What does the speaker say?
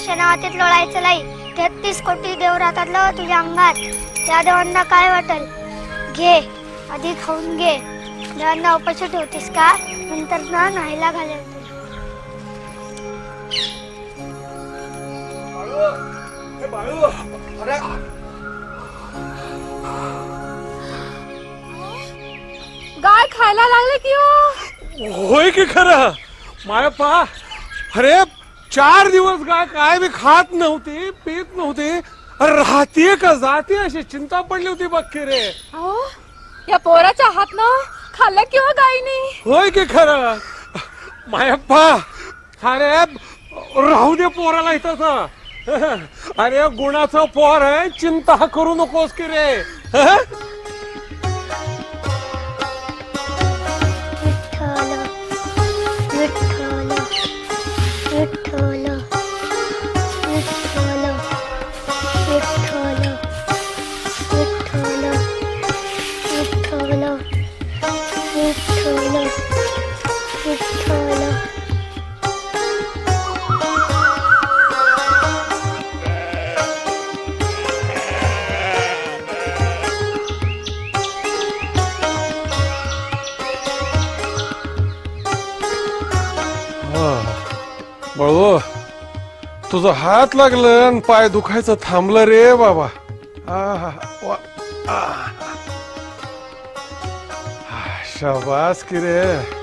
शेणावातीत लोळायचं नाही. 33 कोटी देव राहतात तुझ्या अंगात. त्या देवांना काय वाटेल घे, आधी खाऊन घे. देवांना उपाशी ठेवतीस का? नंतर ना नाहीला घालेल. गाय खायला लागले की होय की खरं मायप्पा. अरे 4 दिवस गाय काय बी खात नव्हती, पीत नव्हती. अरे राहतीये का जाते अशी चिंता पडली होती बघ की रे. या पोराच्या हातनं खाल्लं किंवा गायनी. होय की खरं मायप्पा. अरे राहू दे पोराला इथं. अरे गुणाचं पोर आहे, चिंता करू नकोस की रे. विठ्ठल विठ्ठल विठ्ठल विठ्ठल विठ्ठल विठ्ठल विठ्ठल विठ्ठल. बळू तुझं हात लागलं आणि पाय दुखायचं थांबलं रे बाबा. शाबास की रे.